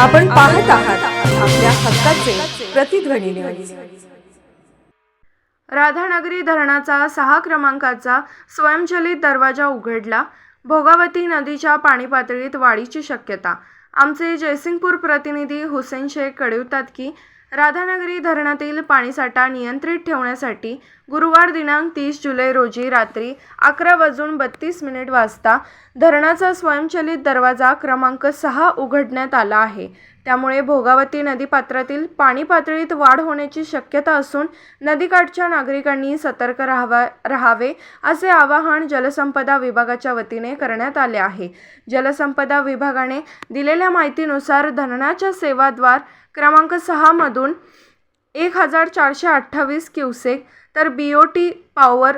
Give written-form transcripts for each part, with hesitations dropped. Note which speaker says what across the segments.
Speaker 1: आपण पाहत आहात आपल्या हक्काचे प्रतिध्वनी न्यूज।
Speaker 2: राधानगरी धरणाचा 6 क्रमांकाचा स्वयंचलित दरवाजा उघडला। भोगावती नदीच्या पाणी पातळीत वाढीची शक्यता। आमचे जयसिंगपूर प्रतिनिधी हुसेन शेख कळवतात की राधानगरी धरणातील पाणीसाठा नियंत्रित ठेवण्यासाठी गुरुवार दिनांक 30 जुलै रोजी रात्री 11:32 वाजता धरणाचा स्वयंचलित दरवाजा क्रमांक 6 उघडण्यात आला आहे। त्यामुळे भोगावती नदीपात्रातील पाणी पातळीत वाढ होण्याची शक्यता असून नदीकाठच्या नागरिकांनी सतर्क राहावे असे आवाहन जलसंपदा विभागाच्या वतीने करण्यात आले आहे। जलसंपदा विभागाने दिलेल्या माहितीनुसार धरणाच्या सेवाद्वार क्रमांक 6 मधून 1428 क्युसेक तर बीओटी पॉवर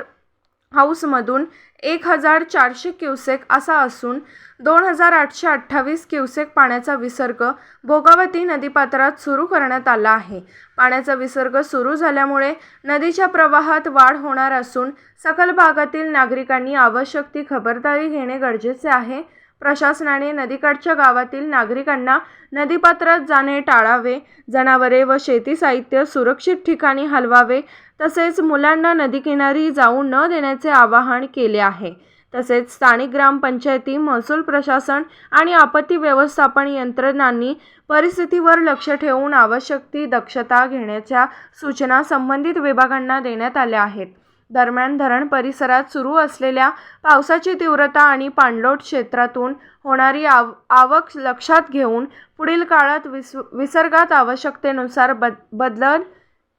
Speaker 2: हाऊसमधून 1400 क्युसेक असा असून 2828 क्युसेक पाण्याचा विसर्ग भोगावती नदीपात्रात सुरू करण्यात आला आहे। पाण्याचा विसर्ग सुरू झाल्यामुळे नदीच्या प्रवाहात वाढ होणार असून सखल भागातील नागरिकांनी आवश्यक ती खबरदारी घेणे गरजेचे आहे। प्रशासनाने नदीकाठच्या गावातील नागरिकांना नदीपात्रात जाणे टाळावे, जनावरे व शेती साहित्य सुरक्षित ठिकाणी हलवावे, तसेच मुलांना नदीकिनारी जाऊ न देण्याचे आवाहन केले आहे। तसेच स्थानिक ग्रामपंचायती, महसूल प्रशासन आणि आपत्ती व्यवस्थापन यंत्रणांनी परिस्थितीवर लक्ष ठेवून आवश्यक ती दक्षता घेण्याच्या सूचना संबंधित विभागांना देण्यात आल्या आहेत। दरम्यान धरण परिसरात सुरू असलेल्या पावसाची तीव्रता आणि पाणलोट क्षेत्रातून होणारी आवक लक्षात घेऊन पुढील काळात विसर्गात आवश्यकतेनुसार बदल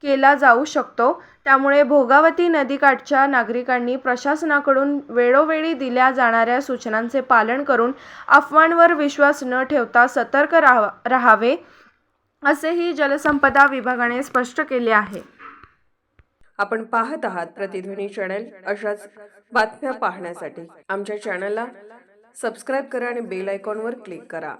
Speaker 2: केला जाऊ शकतो। त्यामुळे भोगावती नदीकाठच्या नागरिकांनी प्रशासनाकडून वेळोवेळी दिल्या जाणाऱ्या सूचनांचे पालन करून अफवांवर विश्वास न ठेवता सतर्क राहावे असेही जलसंपदा विभागाने स्पष्ट केले आहे।
Speaker 1: आपण पाहत आहात प्रतिध्वनी चॅनल। अशाच बातम्या पाहण्यासाठी आमच्या चॅनलला सबस्क्राइब करा आणि बेल आयकॉनवर क्लिक करा।